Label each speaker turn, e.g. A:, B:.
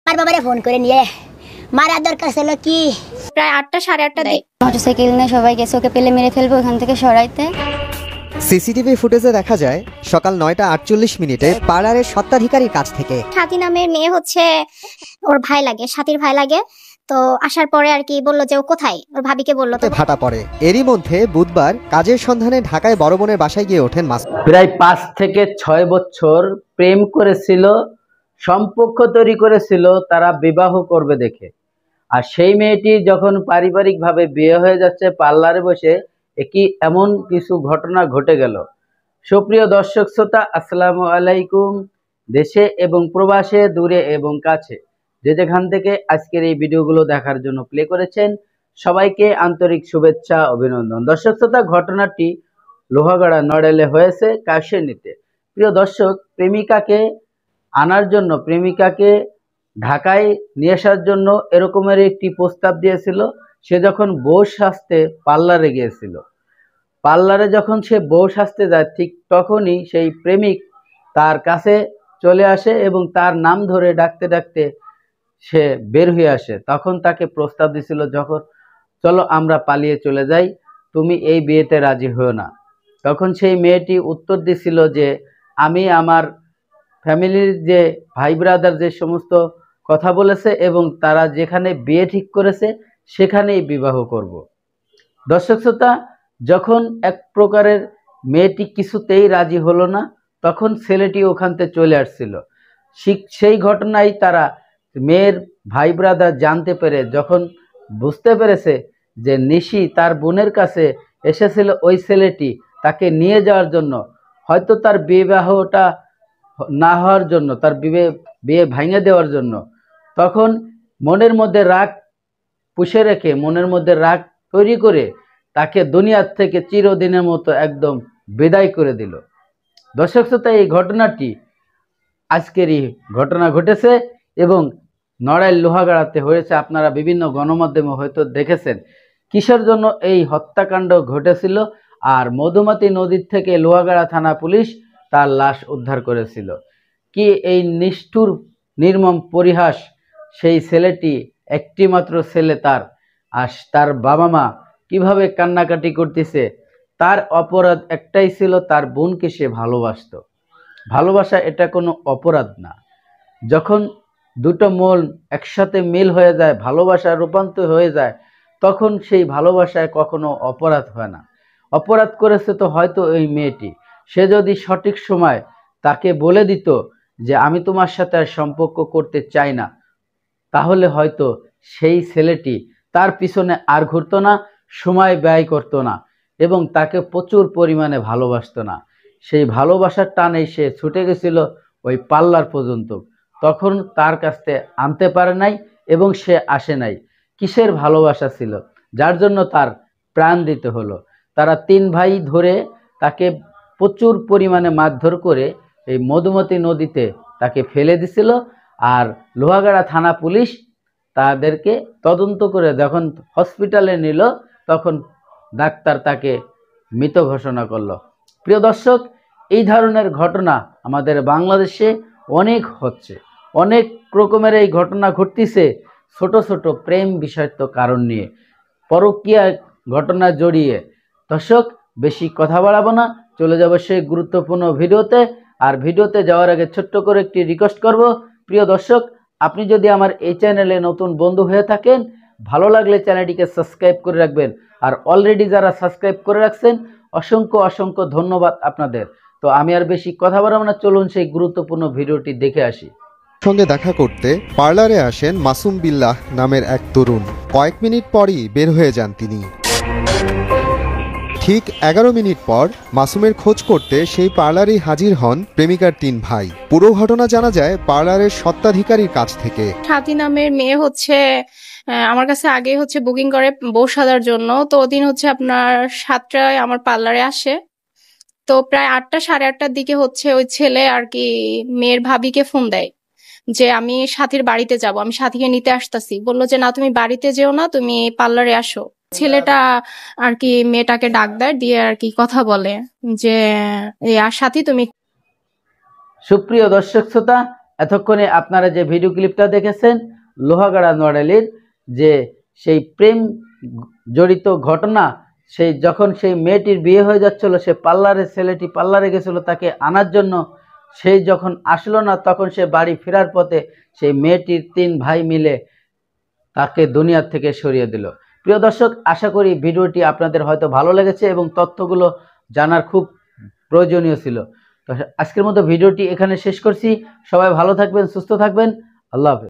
A: আমার বাবারে ফোন করে নিয়ে মারার দরকার ছিল কি
B: প্রায় 8টা 8:30 দিকে
C: মোটরসাইকেল নিয়ে সবাই গেছে ওকে পেলে মেরে ফেলবো ওখান থেকে সরাইতে।
D: সিসিটিভি ফুটেজে দেখা যায় সকাল 9টা 48 মিনিটে পার্লারের স্বত্বাধিকারীর কাছ থেকে
B: সাথী নামের মেয়ে হচ্ছে ওর ভাই লাগে, সাথীর ভাই লাগে। তো আসার পরে আর কি বললো যে ও কোথায়, ওর ভাবিকে বললো, তো
D: ভাটা পড়ে। এরই মধ্যে বুধবার কাজের সন্ধানে ঢাকায় বড় বোনের বাসায় গিয়ে ওঠেন মাসুম।
E: প্রায় 5 থেকে 6 বছর প্রেম করেছিল, সম্পর্ক তৈরি করেছিল তারা বিবাহ করবে দেখে। আর সেই মেয়েটি যখন পারিবারিকভাবে বিয়ে হয়ে যাচ্ছে, পার্লারে বসে এমন কিছু ঘটনা ঘটে গেল। সুপ্রিয় দর্শক শ্রোতা, আসসালামু আলাইকুম। দেশে এবং প্রবাসে, দূরে এবং কাছে, যেখান থেকে আজকের এই ভিডিওগুলো দেখার জন্য প্লে করেছেন, সবাইকে আন্তরিক শুভেচ্ছা, অভিনন্দন। দর্শক শ্রোতা, ঘটনাটি লোহাগাড়া নড়েলে হয়েছে কাশিয়ানীতে। প্রিয় দর্শক, প্রেমিকাকে আনার জন্য, প্রেমিকাকে ঢাকায় নিয়ে আসার জন্য এরকমের একটি প্রস্তাব দিয়েছিল। সে যখন বউ সাজতে পার্লারে গিয়েছিল, পার্লারে যখন সে বউ সাজতে যায়, ঠিক তখনই সেই প্রেমিক তার কাছে চলে আসে এবং তার নাম ধরে ডাকতে ডাকতে সে বের হয়ে আসে। তখন তাকে প্রস্তাব দিছিল, যখন চলো আমরা পালিয়ে চলে যাই, তুমি এই বিয়েতে রাজি হও না। তখন সেই মেয়েটি উত্তর দিছিল যে আমি আমার ফ্যামিলির যে ভাই ব্রাদার যে সমস্ত কথা বলেছে এবং তারা যেখানে বিয়ে ঠিক করেছে সেখানেই বিবাহ করব। দর্শক শ্রোতা, যখন এক প্রকারের মেয়েটি কিছুতেই রাজি হলো না, তখন ছেলেটি ওখান থেকে চলে আসছিল। সেই ঘটনায় তারা মেয়ের ভাই ব্রাদার জানতে পেরে, যখন বুঝতে পেরেছে যে নিশি তার বোনের কাছে এসেছিল ওই ছেলেটি তাকে নিয়ে যাওয়ার জন্য, হয়তো তার বিবাহটা না হওয়ার জন্য, তার বিয়ে ভাঙে দেওয়ার জন্য, তখন মনের মধ্যে রাগ পুষে রেখে, মনের মধ্যে রাগ তৈরি করে তাকে দুনিয়ার থেকে চিরদিনের মতো একদম বিদায় করে দিল। দর্শক শ্রোতা, এই ঘটনাটি আজকেরই ঘটনা ঘটেছে এবং নড়াইল লোহাগাড়াতে হয়েছে। আপনারা বিভিন্ন গণমাধ্যমে হয়তো দেখেছেন কিসের জন্য এই হত্যাকাণ্ড ঘটেছিল। আর মধুমতি নদীর থেকে লোহাগাড়া থানা পুলিশ তার লাশ উদ্ধার করেছিল। কি এই নিষ্ঠুর নির্মম পরিহাস! সেই ছেলেটি একটি মাত্র ছেলে, তার বাবা মা কিভাবে কান্নাকাটি করতেছে। তার অপরাধ একটাই ছিল, তার বোনকে সে ভালোবাসত। ভালোবাসা এটা কোনো অপরাধ না। যখন দুটো মন একসাথে মিল হয়ে যায়, ভালোবাসা রূপান্তর হয়ে যায়, তখন সেই ভালোবাসায় কখনো অপরাধ হয় না। অপরাধ করেছে তো হয়তো ওই মেয়েটি। সে যদি সঠিক সময় তাকে বলে দিত যে আমি তোমার সাথে আর সম্পর্ক করতে চাই না, তাহলে হয়তো সেই ছেলেটি তার পিছনে আর ঘুরতো না, সময় ব্যয় করতো না এবং তাকে প্রচুর পরিমাণে ভালোবাসতো না। সেই ভালোবাসার টানে সে ছুটে গেছিল ওই পার্লার পর্যন্ত। তখন তার কাছে আনতে পারে নাই এবং সে আসে নাই। কিসের ভালোবাসা ছিল যার জন্য তার প্রাণ দিতে হলো? তারা 3 ভাই ধরে তাকে প্রচুর পরিমাণে মারধর করে এই মধুমতি নদীতে তাকে ফেলে দিছিল। আর লোহাগাড়া থানা পুলিশ তাদেরকে তদন্ত করে যখন হসপিটালে নিল, তখন ডাক্তার তাকে মৃত ঘোষণা করলো। প্রিয় দর্শক, এই ধরনের ঘটনা আমাদের বাংলাদেশে অনেক হচ্ছে, অনেক রকমের এই ঘটনা ঘটতেছে। ছোট ছোট প্রেম বিষাক্ত কারণ নিয়ে, পরকীয়া ঘটনা জড়িয়ে। দর্শক, বেশি কথা বাড়াবো না, চলে যাব সেই গুরুত্বপূর্ণ ভিডিওতে। আর ভিডিওতে যাওয়ার আগে ছোট্ট করে একটি রিকোয়েস্ট করব, প্রিয় দর্শক, আপনি যদি আমার এই চ্যানেলে নতুন বন্ধু হয়ে থাকেন, ভালো লাগলে চ্যানেলটিকে সাবস্ক্রাইব করে রাখবেন। আর অলরেডি যারা সাবস্ক্রাইব করে রাখছেন, অসংখ্য অসংখ্য ধন্যবাদ আপনাদের। তো আমি আর বেশি কথা বাড়াবো না, চলুন সেই গুরুত্বপূর্ণ ভিডিওটি দেখে আসি।
F: সঙ্গে দেখা করতে পার্লারে আসেন মাসুম বিল্লাহ নামের এক তরুণ। কয়েক মিনিট পরই বের হয়ে যান তিনি। ঠিক 11 মিনিট পর মাসুমের খোঁজ করতে সেই পার্লারেই হাজির হন প্রেমিকার 3 ভাই। পুরো ঘটনা জানা যায় পার্লারের স্বত্বাধিকারীর কাছ থেকে।
B: সাথী নামের মেয়ে হচ্ছে আমার কাছে আগে হচ্ছে বুকিং করে বউ সাজার জন্য। তো ওদিন হচ্ছে আপনার 7টায় আমার পার্লারে আসে। তো প্রায় 8টা 8:30 দিকে হচ্ছে ওই ছেলে আর কি মেয়ের ভাবিকে ফোন দেয় যে আমি সাথীর বাড়িতে যাব, আমি সাথীকে নিতে আসতেছি। বললো যে না, তুমি বাড়িতে যেও না, তুমি পার্লারে আসো। ছেলেটা আর কি মেয়েটাকে ডাক দেয়, দিয়ে আর কি কথা বলে যে আর সাথী তুমি।
E: সুপ্রিয় দর্শক শ্রোতা, এতক্ষণে আপনারা যে ভিডিও ক্লিপটা দেখেছেন লোহাগাড়া নোয়াখালীর যে সেই প্রেম জড়িত ঘটনা, সেই যখন সেই মেয়েটির বিয়ে হয়ে যাচ্ছিল, সে পার্লারের ছেলেটি পার্লারে গেছিল তাকে আনার জন্য, সেই যখন আসলো না তখন সে বাড়ি ফেরার পথে সেই মেয়েটির 3 ভাই মিলে তাকে দুনিয়ার থেকে সরিয়ে দিল। প্রিয় দর্শক, আশা করি ভিডিওটি আপনাদের হয়তো ভালো লেগেছে এবং তথ্যগুলো জানার খুব প্রয়োজনীয় ছিল। তো আজকের মতো ভিডিওটি এখানে শেষ করছি। সবাই ভালো থাকবেন, সুস্থ থাকবেন। আল্লাহ হাফেজ।